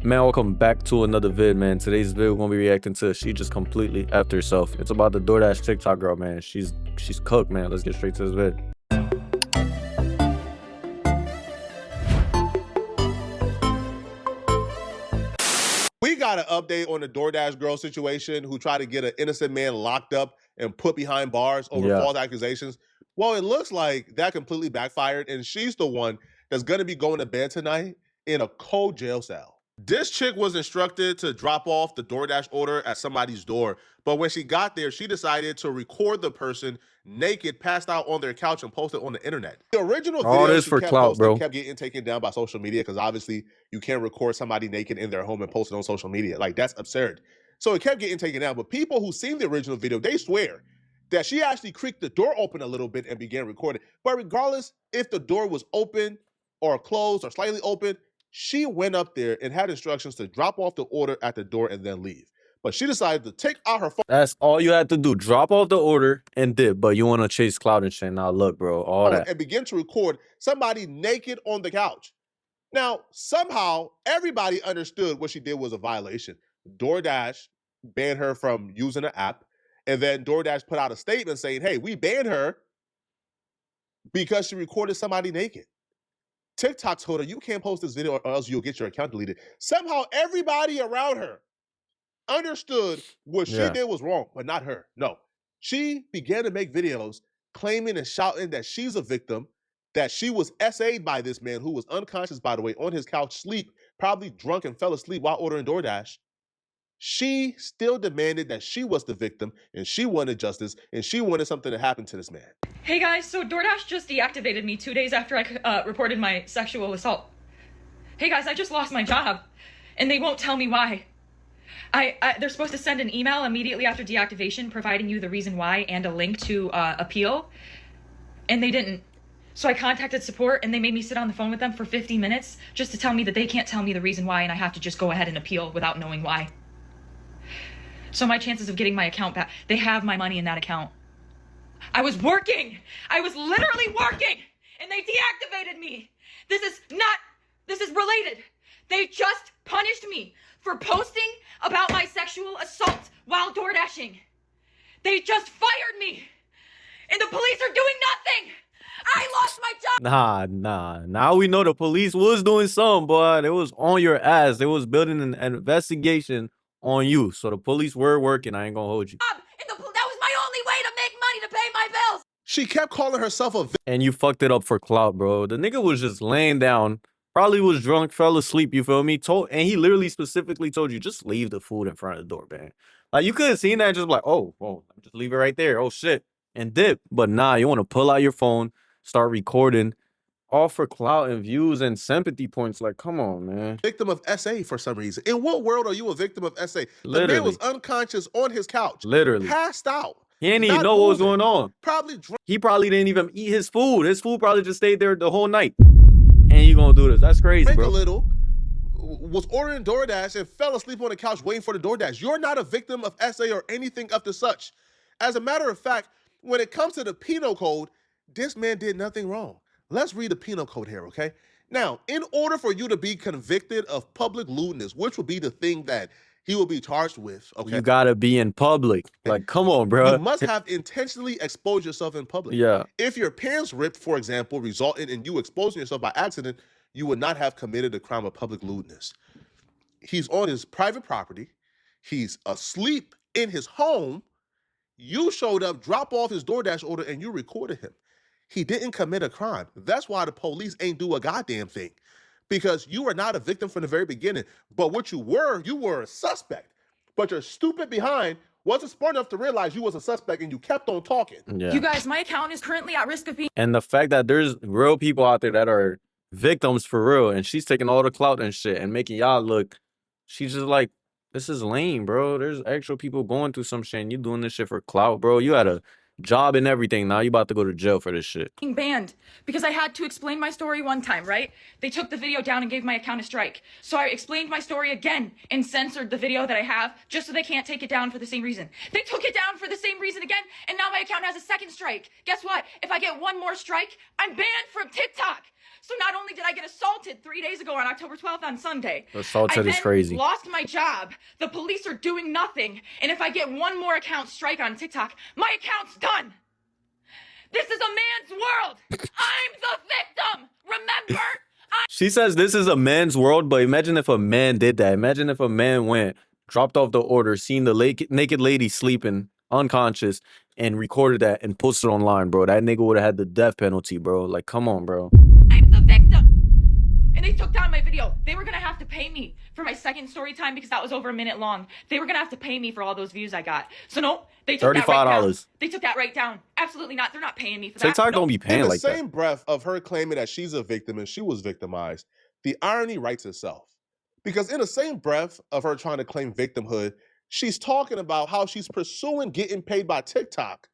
Man, welcome back to another vid, man. Today's vid, we're gonna be reacting to She Just Completely Effed Herself. It's about the DoorDash TikTok girl, man. She's cooked, man. Let's get straight to this vid. We got an update on the DoorDash girl situation who tried to get an innocent man locked up and put behind bars over false accusations. Well, it looks like that completely backfired, and she's the one that's going to be going to bed tonight in a cold jail cell. This chick was instructed to drop off the DoorDash order at somebody's door, but when she got there, she decided to record the person naked, passed out on their couch, and post it on the internet. The original video she kept posting kept getting taken down by social media because obviously you can't record somebody naked in their home and post it on social media. Like, that's absurd. So it kept getting taken down, but people who seen the original video, they swear that she actually creaked the door open a little bit and began recording. But regardless if the door was open or closed or slightly open, she went up there and had instructions to drop off the order at the door and then leave. But she decided to take out her phone. That's all you had to do. Drop off the order and dip. But you want to chase clout and shit. Now look, bro, all that. And begin to record somebody naked on the couch. Now, somehow, everybody understood what she did was a violation. DoorDash banned her from using the app. And then DoorDash put out a statement saying, hey, we banned her because she recorded somebody naked. TikTok told her, you can't post this video or else you'll get your account deleted. Somehow everybody around her understood what she did was wrong, but not her. No. She began to make videos claiming and shouting that she's a victim, that she was SA'd by this man who was unconscious, by the way, on his couch, sleep, probably drunk and fell asleep while ordering DoorDash. She still demanded that she was the victim and she wanted justice and she wanted something to happen to this man. Hey guys, so DoorDash just deactivated me 2 days after I reported my sexual assault. Hey guys, I just lost my job and they won't tell me why. They're supposed to send an email immediately after deactivation providing you the reason why and a link to appeal, and they didn't. So I contacted support and they made me sit on the phone with them for 50 minutes just to tell me that they can't tell me the reason why and I have to just go ahead and appeal without knowing why. So my chances of getting my account back, they have my money in that account. I was working. I was literally working and they deactivated me. This is related. They just punished me for posting about my sexual assault while door dashing. They just fired me and the police are doing nothing. I lost my job. Nah. Now we know the police was doing something, but it was on your ass. They was building an investigation on you. So the police were working. I ain't gonna hold you. That was my only way to make money to pay my bills. She kept calling herself a victim. And you fucked it up for clout, bro. The nigga was just laying down, probably was drunk, fell asleep, you feel me? And he literally specifically told you, just leave the food in front of the door, man. Like, you could have seen that, just like, oh, just leave it right there. Oh, shit. And dip. But nah, you want to pull out your phone, start recording, all for clout and views and sympathy points. Like, come on, man. Victim of SA for some reason. In what world are you a victim of SA? Literally. The man was unconscious on his couch. Literally. Passed out. He didn't even know what was going on. Probably drunk. He probably didn't even eat his food. His food probably just stayed there the whole night. And you gonna do this. That's crazy, bro. A little, was ordering DoorDash and fell asleep on the couch waiting for the DoorDash. You're not a victim of SA or anything of the such. As a matter of fact, when it comes to the penal code, this man did nothing wrong. Let's read the penal code here, okay? Now, in order for you to be convicted of public lewdness, which would be the thing that he will be charged with, okay? You gotta be in public. Like, come on, bro. You must have intentionally exposed yourself in public. Yeah. If your pants ripped, for example, resulted in you exposing yourself by accident, you would not have committed a crime of public lewdness. He's on his private property. He's asleep in his home. You showed up, drop off his DoorDash order, and you recorded him. He didn't commit a crime. That's why the police ain't do a goddamn thing. Because you were not a victim from the very beginning. But what you were a suspect. But your stupid behind wasn't smart enough to realize you was a suspect and you kept on talking. Yeah. You guys, my account is currently at risk of being... And the fact that there's real people out there that are victims for real, and she's taking all the clout and shit and making y'all look, she's just like, this is lame, bro. There's actual people going through some shit and you doing this shit for clout, bro. You had a job and everything. Now you about to go to jail for this shit. Banned because I had to explain my story one time, right? They took the video down and gave my account a strike. So I explained my story again and censored the video that I have just so they can't take it down for the same reason. They took it down for the same reason again, and now my account has a second strike. Guess what? If I get one more strike, I'm banned from TikTok. So not only did I get assaulted 3 days ago on October 12th on Sunday, Assaulted I is then crazy. lost my job. The police are doing nothing. And if I get one more account strike on TikTok, my account's done. This is a man's world. I'm the victim. Remember? She says this is a man's world, but imagine if a man did that. Imagine if a man went, dropped off the order, seen the naked lady sleeping, unconscious, and recorded that and posted online, bro. That nigga would have had the death penalty, bro. Like, come on, bro. I'm the victim. And they took down my video. They were going to have to pay me for my second story time because that was over a minute long. They were going to have to pay me for all those views I got. So no, they took that right down. $35. They took that right down. Absolutely not. They're not paying me for TikTok that. don't be paying In the like that. same breath of her claiming that she's a victim and she was victimized, the irony writes itself. Because in the same breath of her trying to claim victimhood, she's talking about how she's pursuing getting paid by TikTok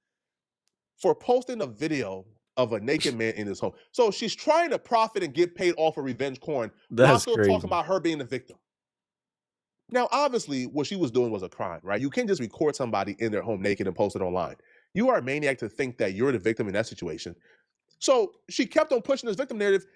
for posting a video of a naked man in his home. So she's trying to profit and get paid off of revenge porn while That's still crazy. talking about her being the victim. Now, obviously, what she was doing was a crime, right? You can't just record somebody in their home naked and post it online. You are a maniac to think that you're the victim in that situation. So she kept on pushing this victim narrative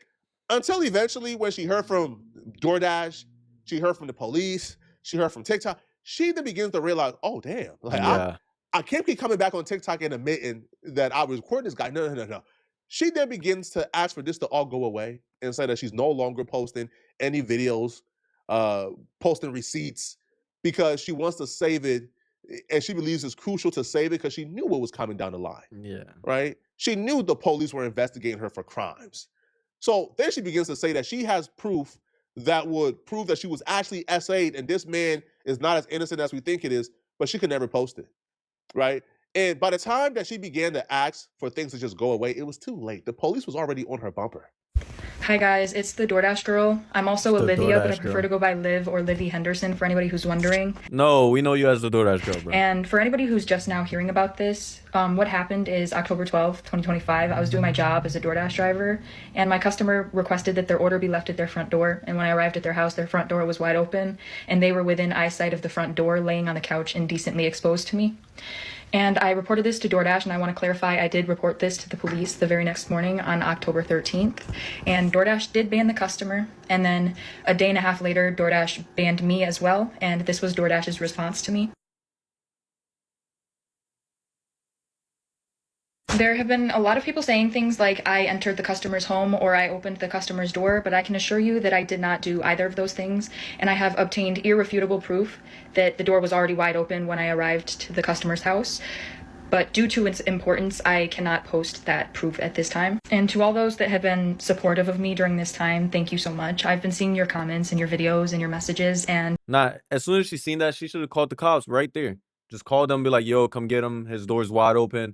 until eventually, when she heard from DoorDash, she heard from the police, she heard from TikTok, she then begins to realize, oh, damn, like Yeah. I can't keep coming back on TikTok and admitting that I was recording this guy. No. She then begins to ask for this to all go away and say that she's no longer posting any videos, posting receipts, because she wants to save it, and she believes it's crucial to save it because she knew what was coming down the line, Yeah. right? She knew the police were investigating her for crimes. So then she begins to say that she has proof that would prove that she was actually SA'd and this man is not as innocent as we think it is, but she could never post it, right? And by the time that she began to ask for things to just go away, it was too late. The police was already on her bumper. Hi guys, it's the DoorDash girl. I'm also It's the Olivia, but I DoorDash prefer girl. to go by Liv or Livy Henderson for anybody who's wondering. No, we know you as the DoorDash girl, bro. And for anybody who's just now hearing about this, what happened is October 12th, 2025, I was doing my job as a DoorDash driver, and my customer requested that their order be left at their front door. And when I arrived at their house, their front door was wide open, and they were within eyesight of the front door, laying on the couch indecently exposed to me. And I reported this to DoorDash, and I want to clarify, I did report this to the police the very next morning on October 13th. And DoorDash did ban the customer, and then a day and a half later, DoorDash banned me as well, and this was DoorDash's response to me. There have been a lot of people saying things like I entered the customer's home or I opened the customer's door, but I can assure you that I did not do either of those things, and I have obtained irrefutable proof that the door was already wide open when I arrived to the customer's house. But due to its importance, I cannot post that proof at this time. And to all those that have been supportive of me during this time, thank you so much. I've been seeing your comments and your videos and your messages, and Nah, as soon as she seen that, she should have called the cops right there. Just call them, be like, yo, come get him. His door's wide open.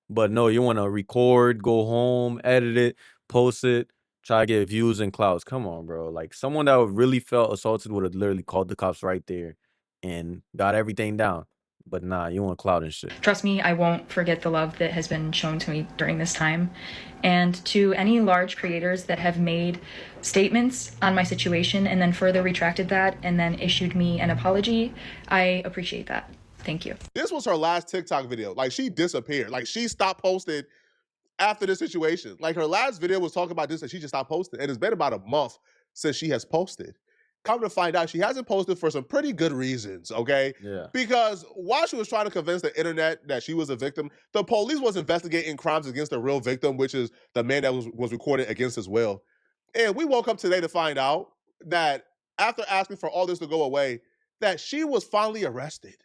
But no, you want to record, go home, edit it, post it, try to get views and clouds. Come on, bro. Like, someone that really felt assaulted would have literally called the cops right there and got everything down. But nah, you want clout and shit. trust me, I won't forget the love that has been shown to me during this time. And to any large creators that have made statements on my situation and then further retracted that and then issued me an apology, I appreciate that. Thank you. This was her last TikTok video. Like, she disappeared. Like, she stopped posting after this situation. Like, her last video was talking about this and she just stopped posting. And it's been about a month since she has posted. Come to find out, she hasn't posted for some pretty good reasons, okay? Yeah. Because while she was trying to convince the internet that she was a victim, the police was investigating crimes against the real victim, which is the man that was recorded against his will. And we woke up today to find out that after asking for all this to go away, that she was finally arrested.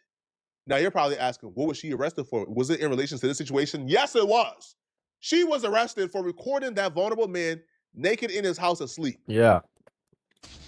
Now, you're probably asking, what was she arrested for? Was it in relation to this situation? Yes, it was. She was arrested for recording that vulnerable man naked in his house asleep. Yeah.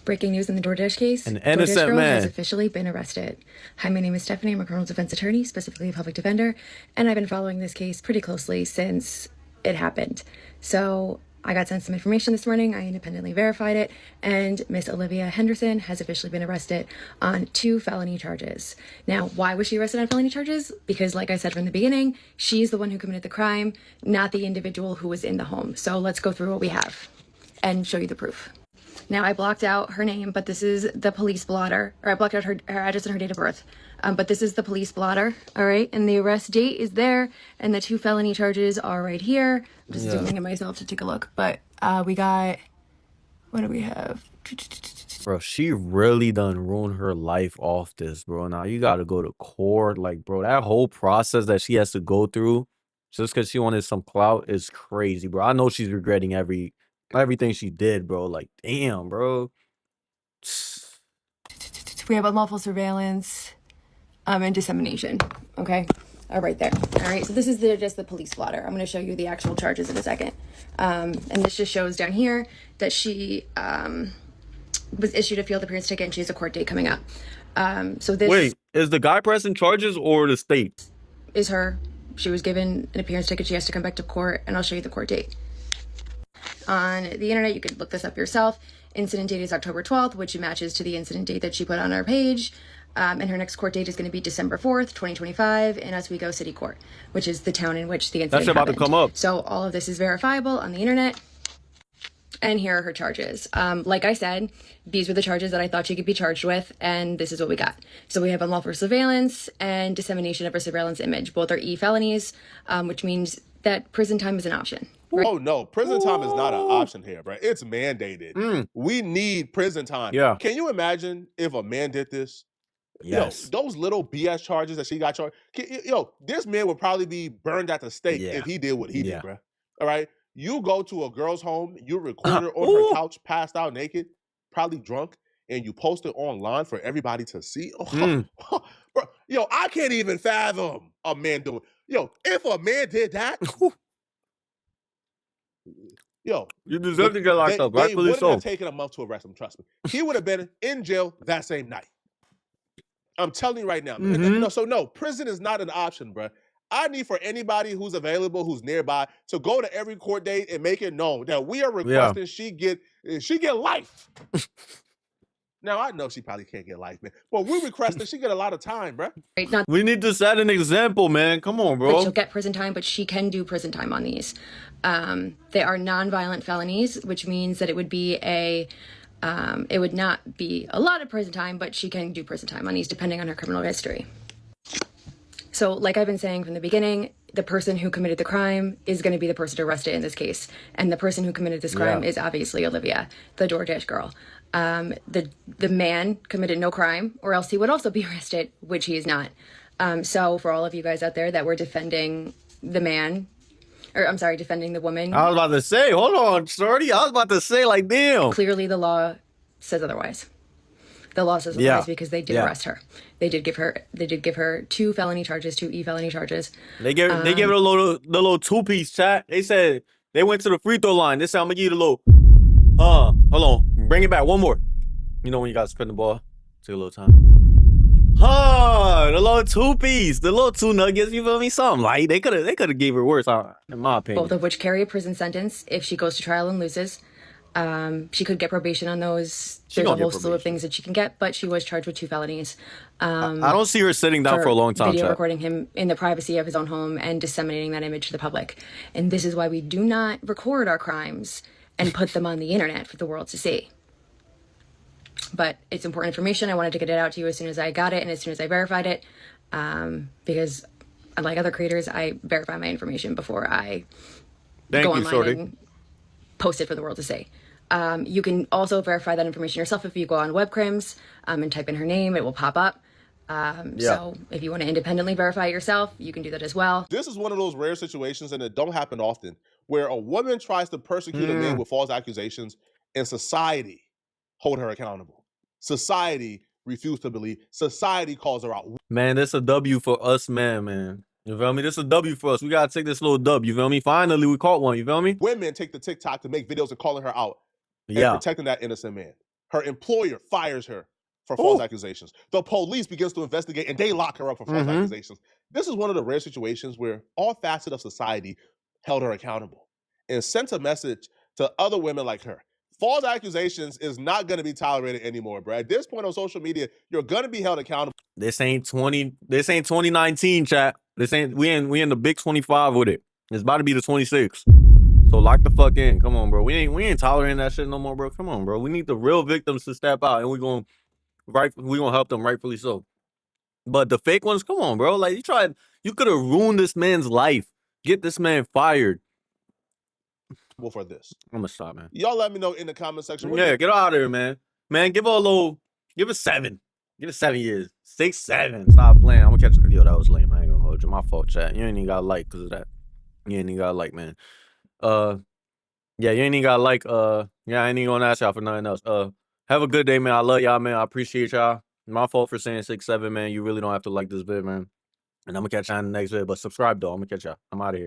Breaking news in the DoorDash case. An innocent DoorDash girl man. has officially been arrested. Hi, my name is Stephanie. I'm a criminal defense attorney, specifically a public defender, and I've been following this case pretty closely since it happened. So I got sent some information this morning. I independently verified it, and Miss Olivia Henderson has officially been arrested on 2 felony charges. Now, why was she arrested on felony charges? Because, like I said from the beginning, she's the one who committed the crime, not the individual who was in the home. So let's go through what we have and show you the proof. Now, I blocked out her name, but this is the police blotter, or I blocked out her address and her date of birth. But this is the police blotter, all right? And the arrest date is there, and the 2 felony charges are right here. I'm just zooming in myself to take a look, but We got, what do we have? Bro, she really done ruined her life off this, bro. Now you gotta go to court. Like, bro, that whole process that she has to go through just because she wanted some clout is crazy, bro. I know she's regretting everything she did, bro. Like, damn, bro. We have unlawful surveillance and dissemination. Okay. All right there. All right. So this is just the police blotter. I'm going to show you the actual charges in a second. And this just shows down here that she was issued a field appearance ticket and she has a court date coming up. So this Wait, is the guy pressing charges or the state? is her. She was given an appearance ticket. She has to come back to court, and I'll show you the court date. On the internet, you could look this up yourself. Incident date is October 12th, which matches to the incident date that she put on our page. And her next court date is going to be December 4th, 2025 in Oswego City Court, which is the town in which the incident That's about happened. to come up. So all of this is verifiable on the internet. And here are her charges. Like I said, these were the charges that I thought she could be charged with, and this is what we got. So we have unlawful surveillance and dissemination of a surveillance image. Both are felonies, which means that prison time is an option. Right? Oh no, prison time is not an option here, bro. It's mandated. We need prison time. Yeah. Can you imagine if a man did this? Yes. Yo, those little BS charges that she got charged. Yo, this man would probably be burned at the stake Yeah. if he did what he Yeah. did, bro. All right. You go to a girl's home, you record her on her couch, passed out naked, probably drunk, and you post it online for everybody to see. Oh, bro, yo, I can't even fathom a man doing. Yo, if a man did that, yo, You deserve to get locked up, they rightfully wouldn't so. have taken a month to arrest him. Trust me, he would have been in jail that same night. I'm telling you right now. No, prison is not an option, bro. I need for anybody who's available, who's nearby, to go to every court date and make it known that we are requesting she get life. Now I know she probably can't get life, man, but we requesting she get a lot of time, bro. Right? Not We need to set an example, man. Come on, that bro. she'll get prison time, but she can do prison time on these. They are non-violent felonies, which means that it would be it would not be a lot of prison time, but she can do prison time on these depending on her criminal history. So like I've been saying from the beginning, the person who committed the crime is going to be the person arrested in this case. And the person who committed this crime is obviously Olivia, the DoorDash girl. The man committed no crime, or else he would also be arrested, which he is not. So for all of you guys out there that were defending the man, or I'm sorry, defending the woman. I was about to say, hold on, shorty. I was about to say, like, damn. Clearly the law says otherwise. The law says otherwise because they did arrest her. They did give her 2 felony charges, 2 felony charges. They gave her the little 2-piece chat. They said they went to the free throw line. They said, I'm gonna give you the little, hold on, bring it back one more. You know when you gotta spin the ball, take a little time. The little 2-piece, the little 2 nuggets. You feel me? Something like they could have gave her worse, in my opinion. Both of which carry a prison sentence if she goes to trial and loses. She could get probation on those. There's a whole slew of things that she can get, but she was charged with 2 felonies. I don't see her sitting down for a long time. Video recording him in the privacy of his own home and disseminating that image to the public. And this is why we do not record our crimes and put them on the internet for the world to see. But it's important information. I wanted to get it out to you as soon as I got it and as soon as I verified it, because unlike other creators, I verify my information before I go online and post it for the world to see. You can also verify that information yourself if you go on webcrims and type in her name. It will pop up. So if you want to independently verify it yourself, you can do that as well. This is one of those rare situations, and it don't happen often, where a woman tries to persecute a man with false accusations and society hold her accountable. Society refused to believe. Society calls her out. Man, this a W for us, man. You feel me? This a W for us. We gotta take this little W. You feel me? Finally, we caught one. You feel me? Women take the TikTok to make videos and calling her out and protecting that innocent man. Her employer fires her for false accusations. The police begins to investigate and they lock her up for false accusations. This is one of the rare situations where all facets of society held her accountable and sent a message to other women like her. False accusations is not going to be tolerated anymore, bro. At this point on social media, you're going to be held accountable. This ain't 2019, chat. We in the big 25 with it. It's about to be the 26. So lock the fuck in. Come on, bro. We ain't tolerating that shit no more, bro. Come on, bro. We need the real victims to step out, and we gonna help them, rightfully so. But the fake ones, come on, bro. Like you could have ruined this man's life. Get this man fired. for this. I'm gonna stop, man. Y'all let me know in the comment section. What do Yeah, you- get out of here, man. Man, give it 7. Give it 7 years. 6, 7. Stop playing. I'm gonna catch. Yo, that was lame. I ain't gonna hold you. My fault, chat. You ain't even got a like because of that. You ain't even got a like, man. Yeah, you ain't even got a like. Yeah, I ain't even gonna ask y'all for nothing else. Have a good day, man. I love y'all, man. I appreciate y'all. My fault for saying 6, 7, man. You really don't have to like this vid, man. And I'm gonna catch y'all in the next vid. But subscribe though. I'm gonna catch y'all. I'm out of here.